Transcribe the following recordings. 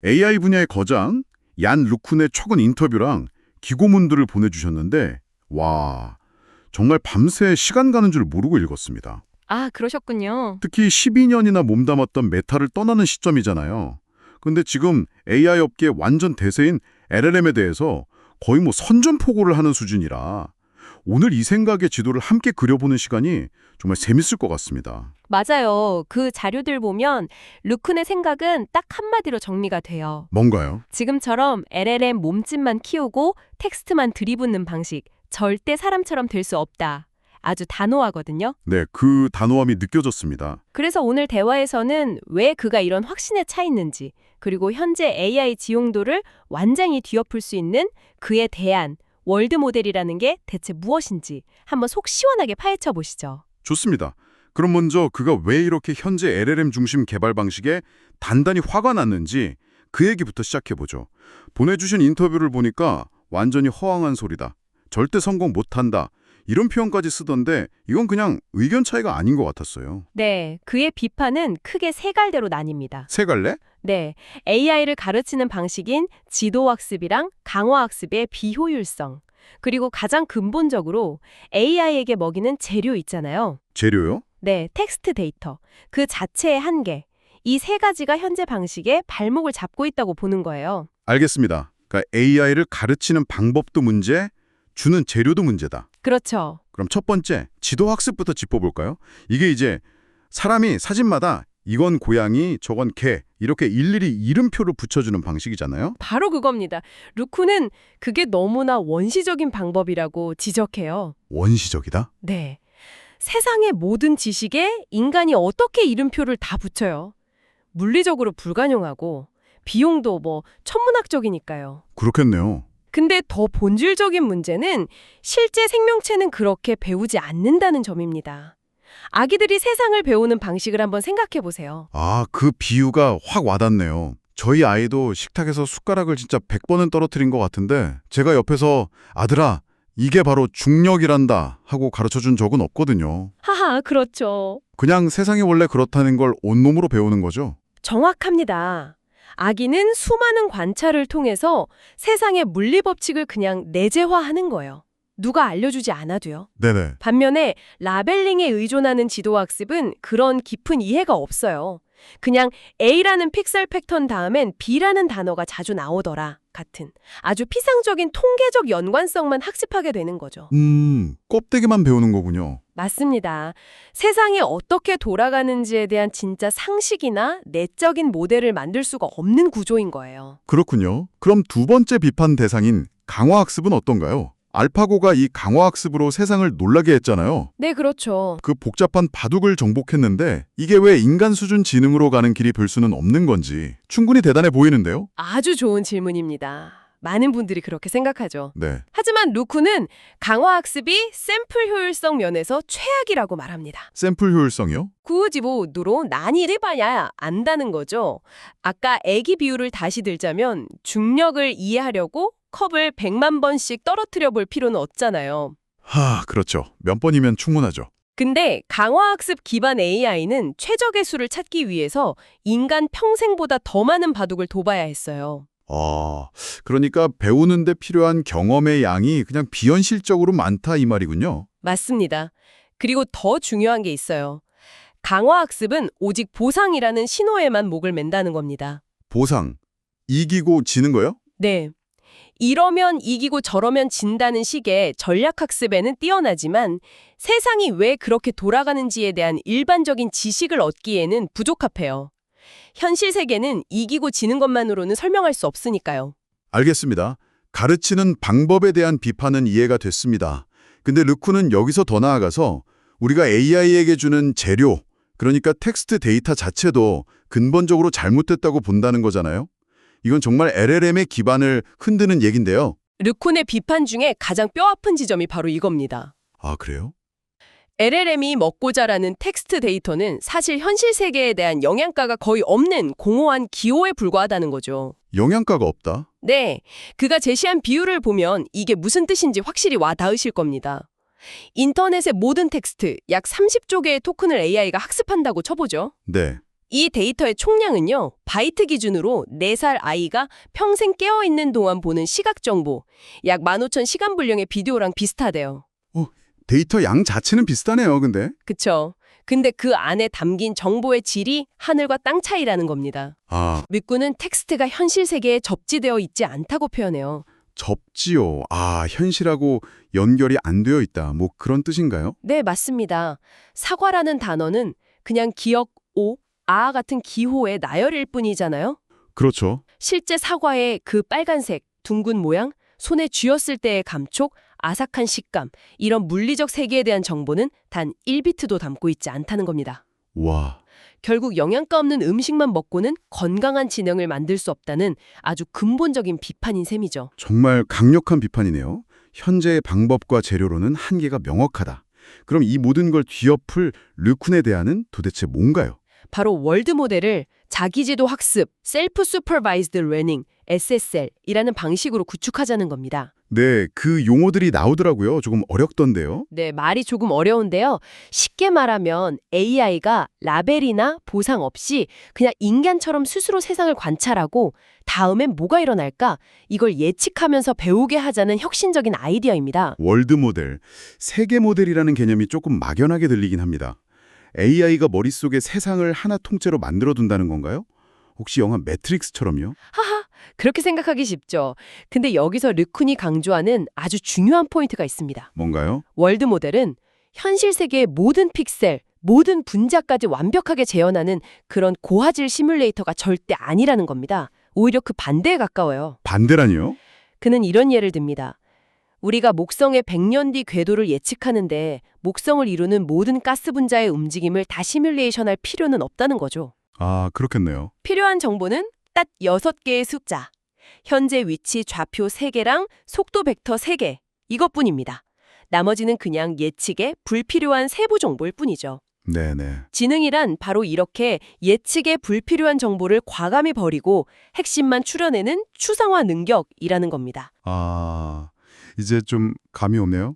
AI 분야의 거장 얀 루쿤의 최근 인터뷰랑 기고문들을 보내주셨는데 와, 정말 밤새 시간 가는 줄 모르고 읽었습니다. 아, 그러셨군요. 특히 12년이나 몸담았던 메타를 떠나는 시점이잖아요. 근데 지금 AI 업계 완전 대세인 LLM에 대해서 거의 선전포고를 하는 수준이라 오늘 이 생각의 지도를 함께 그려보는 시간이 정말 재밌을 것 같습니다. 맞아요. 그 자료들 보면 루쿤의 생각은 딱 한마디로 정리가 돼요. 뭔가요? 지금처럼 LLM 몸집만 키우고 텍스트만 들이붓는 방식, 절대 사람처럼 될 수 없다. 아주 단호하거든요. 네, 그 단호함이 느껴졌습니다. 그래서 오늘 대화에서는 왜 그가 이런 확신에 차 있는지, 그리고 현재 AI 지용도를 완전히 뒤엎을 수 있는 그에 대한 월드 모델이라는 게 대체 무엇인지 한번 속 시원하게 파헤쳐 보시죠. 좋습니다. 그럼 먼저 그가 왜 이렇게 현재 LLM 중심 개발 방식에 단단히 화가 났는지 그 얘기부터 시작해보죠. 보내주신 인터뷰를 보니까 완전히 허황한 소리다. 절대 성공 못한다. 이런 표현까지 쓰던데 이건 그냥 의견 차이가 아닌 것 같았어요. 네, 그의 비판은 크게 세 갈래로 나뉩니다. 세 갈래? 네, AI를 가르치는 방식인 지도학습이랑 강화학습의 비효율성, 그리고 가장 근본적으로 AI에게 먹이는 재료 있잖아요. 재료요? 네, 텍스트 데이터, 그 자체의 한계, 이 세 가지가 현재 방식의 발목을 잡고 있다고 보는 거예요. 알겠습니다. 그러니까 AI를 가르치는 방법도 문제, 주는 재료도 문제다. 그렇죠. 그럼 첫 번째, 지도학습부터 짚어볼까요? 이게 이제 사람이 사진마다 이건 고양이, 저건 개 이렇게 일일이 이름표를 붙여주는 방식이잖아요. 바로 그겁니다. 루크는 그게 너무나 원시적인 방법이라고 지적해요. 원시적이다? 네. 세상의 모든 지식에 인간이 어떻게 이름표를 다 붙여요? 물리적으로 불가능하고 비용도 천문학적이니까요. 그렇겠네요. 근데 더 본질적인 문제는 실제 생명체는 그렇게 배우지 않는다는 점입니다. 아기들이 세상을 배우는 방식을 한번 생각해 보세요. 아, 그 비유가 확 와닿네요. 저희 아이도 식탁에서 숟가락을 진짜 100번은 떨어뜨린 것 같은데 제가 옆에서 아들아, 이게 바로 중력이란다 하고 가르쳐준 적은 없거든요. 하하, 그렇죠. 그냥 세상이 원래 그렇다는 걸 온몸으로 배우는 거죠. 정확합니다. 아기는 수많은 관찰을 통해서 세상의 물리 법칙을 그냥 내재화하는 거예요. 누가 알려주지 않아도요. 네네. 반면에 라벨링에 의존하는 지도학습은 그런 깊은 이해가 없어요. 그냥 A라는 픽셀 패턴 다음엔 B라는 단어가 자주 나오더라 같은 아주 피상적인 통계적 연관성만 학습하게 되는 거죠. 껍데기만 배우는 거군요. 맞습니다. 세상이 어떻게 돌아가는지에 대한 진짜 상식이나 내적인 모델을 만들 수가 없는 구조인 거예요. 그렇군요. 그럼 두 번째 비판 대상인 강화학습은 어떤가요? 알파고가 이 강화학습으로 세상을 놀라게 했잖아요. 네, 그렇죠. 그 복잡한 바둑을 정복했는데 이게 왜 인간 수준 지능으로 가는 길이 별 수는 없는 건지 충분히 대단해 보이는데요? 아주 좋은 질문입니다. 많은 분들이 그렇게 생각하죠. 네. 하지만 루크는 강화학습이 샘플 효율성 면에서 최악이라고 말합니다. 샘플 효율성이요? 구지보누로 난이를 봐야 안다는 거죠. 아까 애기 비유를 다시 들자면 중력을 이해하려고 컵을 100만 번씩 떨어뜨려 볼 필요는 없잖아요. 그렇죠. 몇 번이면 충분하죠. 근데 강화학습 기반 AI는 최적의 수를 찾기 위해서 인간 평생보다 더 많은 바둑을 둬봐야 했어요. 그러니까 배우는데 필요한 경험의 양이 그냥 비현실적으로 많다 이 말이군요. 맞습니다. 그리고 더 중요한 게 있어요. 강화학습은 오직 보상이라는 신호에만 목을 맨다는 겁니다. 보상. 이기고 지는 거요? 네. 이러면 이기고 저러면 진다는 식의 전략학습에는 뛰어나지만 세상이 왜 그렇게 돌아가는지에 대한 일반적인 지식을 얻기에는 부적합해요. 현실 세계는 이기고 지는 것만으로는 설명할 수 없으니까요. 알겠습니다. 가르치는 방법에 대한 비판은 이해가 됐습니다. 근데 르쿠는 여기서 더 나아가서 우리가 AI에게 주는 재료, 그러니까 텍스트 데이터 자체도 근본적으로 잘못됐다고 본다는 거잖아요. 이건 정말 LLM의 기반을 흔드는 얘긴데요. 르콘의 비판 중에 가장 뼈아픈 지점이 바로 이겁니다. 아, 그래요? LLM이 먹고 자라는 텍스트 데이터는 사실 현실 세계에 대한 영양가가 거의 없는 공허한 기호에 불과하다는 거죠. 영양가가 없다? 네, 그가 제시한 비유를 보면 이게 무슨 뜻인지 확실히 와 닿으실 겁니다. 인터넷의 모든 텍스트, 약 30조 개의 토큰을 AI가 학습한다고 쳐보죠. 네. 이 데이터의 총량은요, 바이트 기준으로 4살 아이가 평생 깨어있는 동안 보는 시각 정보, 약 15,000시간 분량의 비디오랑 비슷하대요. 데이터 양 자체는 비슷하네요, 근데. 그쵸? 근데 그 안에 담긴 정보의 질이 하늘과 땅 차이라는 겁니다. 아, 윗구는 텍스트가 현실 세계에 접지되어 있지 않다고 표현해요. 접지요. 아, 현실하고 연결이 안 되어 있다. 뭐 그런 뜻인가요? 네, 맞습니다. 사과라는 단어는 그냥 기역, 오, 아 같은 기호의 나열일 뿐이잖아요. 그렇죠. 실제 사과의 그 빨간색, 둥근 모양, 손에 쥐었을 때의 감촉, 아삭한 식감, 이런 물리적 세계에 대한 정보는 단 1비트도 담고 있지 않다는 겁니다. 와, 결국 영양가 없는 음식만 먹고는 건강한 지능을 만들 수 없다는 아주 근본적인 비판인 셈이죠. 정말 강력한 비판이네요. 현재의 방법과 재료로는 한계가 명확하다. 그럼 이 모든 걸 뒤엎을 르쿤의 대안은 도대체 뭔가요? 바로 월드 모델을 자기지도 학습, 셀프 슈퍼바이즈드 러닝, SSL이라는 방식으로 구축하자는 겁니다. 네, 그 용어들이 나오더라고요. 조금 어렵던데요. 네, 말이 조금 어려운데요. 쉽게 말하면 AI가 라벨이나 보상 없이 그냥 인간처럼 스스로 세상을 관찰하고 다음엔 뭐가 일어날까? 이걸 예측하면서 배우게 하자는 혁신적인 아이디어입니다. 월드 모델, 세계 모델이라는 개념이 조금 막연하게 들리긴 합니다. AI가 머릿속에 세상을 하나 통째로 만들어둔다는 건가요? 혹시 영화 매트릭스처럼요? 하하, 그렇게 생각하기 쉽죠. 근데 여기서 르쿤이 강조하는 아주 중요한 포인트가 있습니다. 뭔가요? 월드 모델은 현실 세계의 모든 픽셀, 모든 분자까지 완벽하게 재현하는 그런 고화질 시뮬레이터가 절대 아니라는 겁니다. 오히려 그 반대에 가까워요. 반대라니요? 그는 이런 예를 듭니다. 우리가 목성의 100년 뒤 궤도를 예측하는데 목성을 이루는 모든 가스 분자의 움직임을 다 시뮬레이션할 필요는 없다는 거죠. 아, 그렇겠네요. 필요한 정보는 딱 6개의 숫자. 현재 위치 좌표 3개랑 속도 벡터 3개. 이것뿐입니다. 나머지는 그냥 예측에 불필요한 세부 정보일 뿐이죠. 네네. 지능이란 바로 이렇게 예측에 불필요한 정보를 과감히 버리고 핵심만 추려내는 추상화 능력이라는 겁니다. 아, 이제 좀 감이 오네요.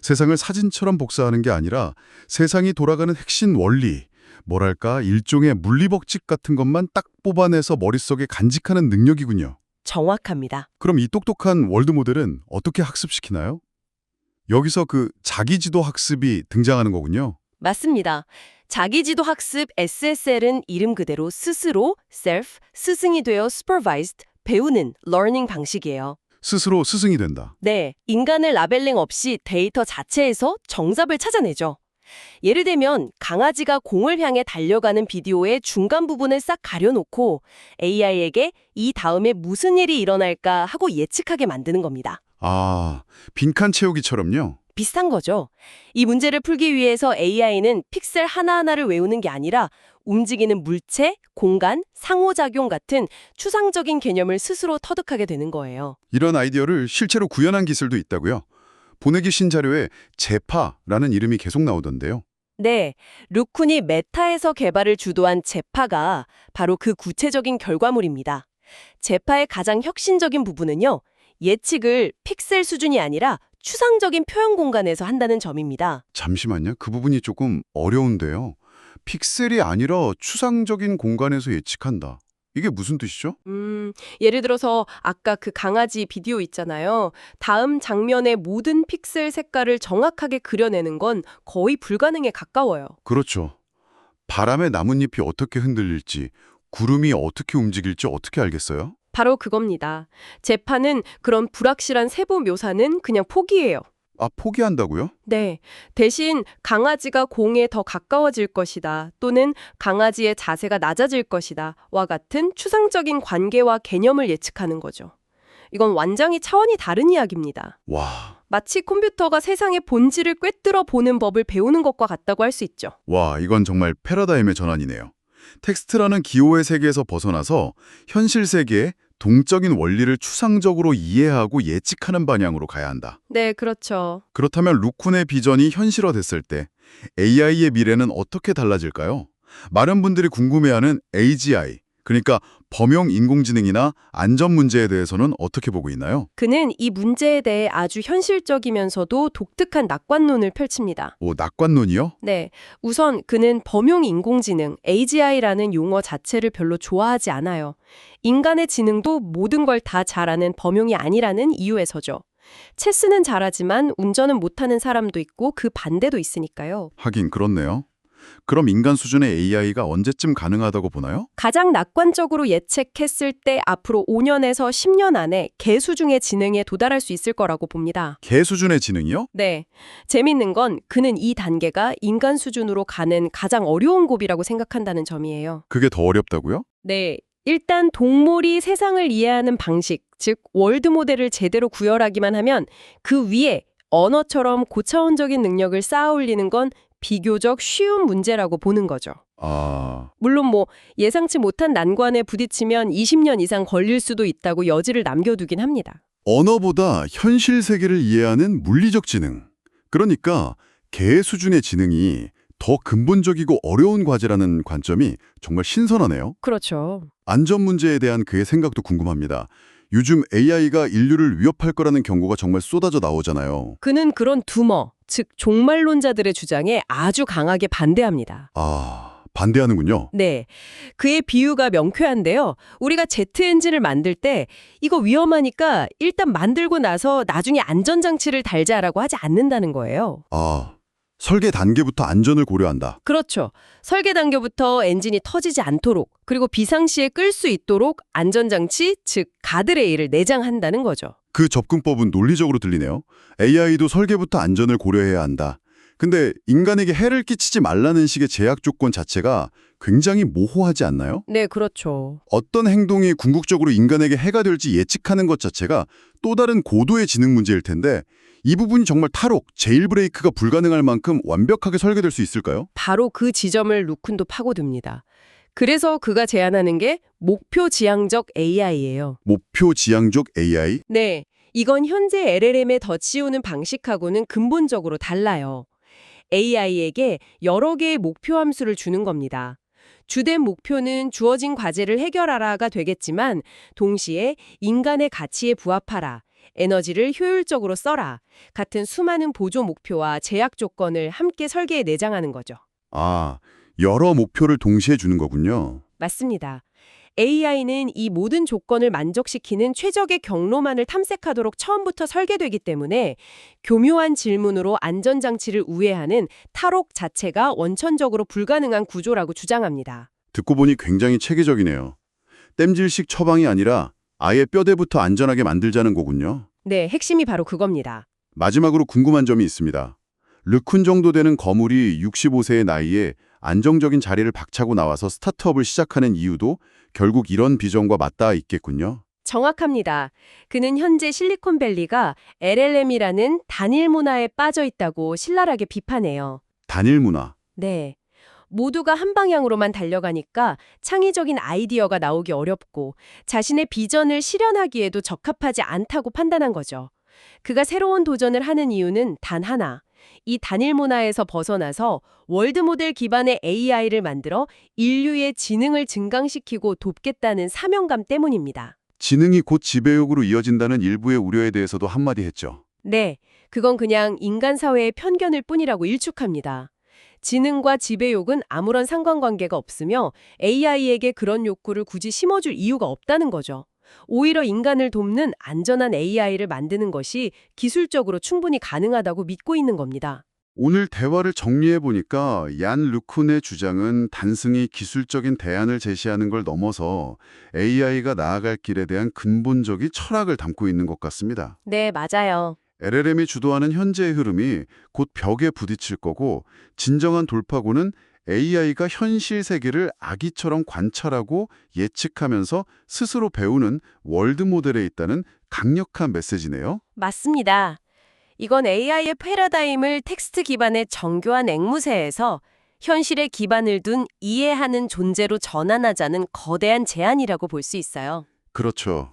세상을 사진처럼 복사하는 게 아니라 세상이 돌아가는 핵심 원리, 뭐랄까 일종의 물리법칙 같은 것만 딱 뽑아내서 머릿속에 간직하는 능력이군요. 정확합니다. 그럼 이 똑똑한 월드 모델은 어떻게 학습시키나요? 여기서 그 자기지도 학습이 등장하는 거군요. 맞습니다. 자기지도 학습 SSL은 이름 그대로 스스로, self, 스승이 되어 supervised, 배우는 learning 방식이에요. 스스로 스승이 된다. 네, 인간의 라벨링 없이 데이터 자체에서 정답을 찾아내죠. 예를 들면 강아지가 공을 향해 달려가는 비디오의 중간 부분을 싹 가려놓고 AI에게 이 다음에 무슨 일이 일어날까 하고 예측하게 만드는 겁니다. 아, 빈칸 채우기처럼요? 비슷한 거죠. 이 문제를 풀기 위해서 AI는 픽셀 하나하나를 외우는 게 아니라 움직이는 물체, 공간, 상호작용 같은 추상적인 개념을 스스로 터득하게 되는 거예요. 이런 아이디어를 실제로 구현한 기술도 있다고요? 보내기 신자료에 제파라는 이름이 계속 나오던데요. 네, 르쿤이 메타에서 개발을 주도한 제파가 바로 그 구체적인 결과물입니다. 제파의 가장 혁신적인 부분은요, 예측을 픽셀 수준이 아니라 추상적인 표현 공간에서 한다는 점입니다. 잠시만요. 그 부분이 조금 어려운데요. 픽셀이 아니라 추상적인 공간에서 예측한다. 이게 무슨 뜻이죠? 예를 들어서 아까 그 강아지 비디오 있잖아요. 다음 장면의 모든 픽셀 색깔을 정확하게 그려내는 건 거의 불가능에 가까워요. 그렇죠. 바람에 나뭇잎이 어떻게 흔들릴지, 구름이 어떻게 움직일지 어떻게 알겠어요? 바로 그겁니다. 재판은 그런 불확실한 세부 묘사는 그냥 포기해요. 아, 포기한다고요? 네. 대신 강아지가 공에 더 가까워질 것이다 또는 강아지의 자세가 낮아질 것이다 와 같은 추상적인 관계와 개념을 예측하는 거죠. 이건 완전히 차원이 다른 이야기입니다. 와, 마치 컴퓨터가 세상의 본질을 꿰뚫어 보는 법을 배우는 것과 같다고 할 수 있죠. 이건 정말 패러다임의 전환이네요. 텍스트라는 기호의 세계에서 벗어나서 현실 세계의 동적인 원리를 추상적으로 이해하고 예측하는 방향으로 가야 한다. 네, 그렇죠. 그렇다면 르쿤의 비전이 현실화됐을 때 AI의 미래는 어떻게 달라질까요? 많은 분들이 궁금해하는 AGI, 그러니까 범용 인공지능이나 안전 문제에 대해서는 어떻게 보고 있나요? 그는 이 문제에 대해 아주 현실적이면서도 독특한 낙관론을 펼칩니다. 오, 낙관론이요? 네, 우선 그는 범용 인공지능, AGI라는 용어 자체를 별로 좋아하지 않아요. 인간의 지능도 모든 걸 다 잘하는 범용이 아니라는 이유에서죠. 체스는 잘하지만 운전은 못하는 사람도 있고 그 반대도 있으니까요. 하긴 그렇네요. 그럼 인간 수준의 AI가 언제쯤 가능하다고 보나요? 가장 낙관적으로 예측했을 때 앞으로 5년에서 10년 안에 개 수준의 지능에 도달할 수 있을 거라고 봅니다. 개 수준의 지능이요? 네. 재밌는 건 그는 이 단계가 인간 수준으로 가는 가장 어려운 고비라고 생각한다는 점이에요. 그게 더 어렵다고요? 네. 일단 동물이 세상을 이해하는 방식, 즉 월드 모델을 제대로 구현하기만 하면 그 위에 언어처럼 고차원적인 능력을 쌓아 올리는 건 비교적 쉬운 문제라고 보는 거죠. 아, 물론 예상치 못한 난관에 부딪히면 20년 이상 걸릴 수도 있다고 여지를 남겨두긴 합니다. 언어보다 현실 세계를 이해하는 물리적 지능. 그러니까 개 수준의 지능이 더 근본적이고 어려운 과제라는 관점이 정말 신선하네요. 그렇죠. 안전 문제에 대한 그의 생각도 궁금합니다. 요즘 AI가 인류를 위협할 거라는 경고가 정말 쏟아져 나오잖아요. 그는 그런 두머, 즉 종말론자들의 주장에 아주 강하게 반대합니다. 아, 반대하는군요. 네, 그의 비유가 명쾌한데요. 우리가 제트 엔진을 만들 때 이거 위험하니까 일단 만들고 나서 나중에 안전장치를 달자라고 하지 않는다는 거예요. 아, 설계 단계부터 안전을 고려한다. 그렇죠. 설계 단계부터 엔진이 터지지 않도록 그리고 비상시에 끌 수 있도록 안전장치, 즉 가드레일을 내장한다는 거죠. 그 접근법은 논리적으로 들리네요. AI도 설계부터 안전을 고려해야 한다. 근데 인간에게 해를 끼치지 말라는 식의 제약 조건 자체가 굉장히 모호하지 않나요? 네, 그렇죠. 어떤 행동이 궁극적으로 인간에게 해가 될지 예측하는 것 자체가 또 다른 고도의 지능 문제일 텐데 이 부분이 정말 탈옥, 제일브레이크가 불가능할 만큼 완벽하게 설계될 수 있을까요? 바로 그 지점을 루쿤도 파고듭니다. 그래서 그가 제안하는 게 목표 지향적 AI예요. 목표 지향적 AI? 네, 이건 현재 LLM에 덧씌우는 방식하고는 근본적으로 달라요. AI에게 여러 개의 목표 함수를 주는 겁니다. 주된 목표는 주어진 과제를 해결하라가 되겠지만 동시에 인간의 가치에 부합하라, 에너지를 효율적으로 써라 같은 수많은 보조 목표와 제약 조건을 함께 설계에 내장하는 거죠. 아, 여러 목표를 동시에 주는 거군요. 맞습니다. AI는 이 모든 조건을 만족시키는 최적의 경로만을 탐색하도록 처음부터 설계되기 때문에 교묘한 질문으로 안전장치를 우회하는 탈옥 자체가 원천적으로 불가능한 구조라고 주장합니다. 듣고 보니 굉장히 체계적이네요. 땜질식 처방이 아니라 아예 뼈대부터 안전하게 만들자는 거군요. 네, 핵심이 바로 그겁니다. 마지막으로 궁금한 점이 있습니다. 르쿤 정도 되는 거물이 65세의 나이에 안정적인 자리를 박차고 나와서 스타트업을 시작하는 이유도 결국 이런 비전과 맞닿아 있겠군요. 정확합니다. 그는 현재 실리콘밸리가 LLM이라는 단일 문화에 빠져 있다고 신랄하게 비판해요. 단일 문화. 네. 모두가 한 방향으로만 달려가니까 창의적인 아이디어가 나오기 어렵고 자신의 비전을 실현하기에도 적합하지 않다고 판단한 거죠. 그가 새로운 도전을 하는 이유는 단 하나. 이 단일 문화에서 벗어나서 월드모델 기반의 AI를 만들어 인류의 지능을 증강시키고 돕겠다는 사명감 때문입니다. 지능이 곧 지배욕으로 이어진다는 일부의 우려에 대해서도 한마디 했죠. 네, 그건 그냥 인간 사회의 편견일 뿐이라고 일축합니다. 지능과 지배욕은 아무런 상관관계가 없으며 AI에게 그런 욕구를 굳이 심어줄 이유가 없다는 거죠. 오히려 인간을 돕는 안전한 AI를 만드는 것이 기술적으로 충분히 가능하다고 믿고 있는 겁니다. 오늘 대화를 정리해보니까 얀 르쿤의 주장은 단순히 기술적인 대안을 제시하는 걸 넘어서 AI가 나아갈 길에 대한 근본적인 철학을 담고 있는 것 같습니다. 네, 맞아요. LLM이 주도하는 현재의 흐름이 곧 벽에 부딪힐 거고 진정한 돌파구는 AI가 현실 세계를 아기처럼 관찰하고 예측하면서 스스로 배우는 월드 모델에 있다는 강력한 메시지네요. 맞습니다. 이건 AI의 패러다임을 텍스트 기반의 정교한 앵무새에서 현실에 기반을 둔 이해하는 존재로 전환하자는 거대한 제안이라고 볼 수 있어요. 그렇죠.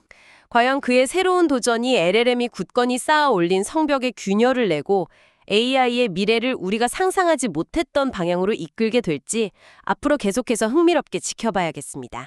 과연 그의 새로운 도전이 LLM이 굳건히 쌓아 올린 성벽에 균열을 내고 AI의 미래를 우리가 상상하지 못했던 방향으로 이끌게 될지 앞으로 계속해서 흥미롭게 지켜봐야겠습니다.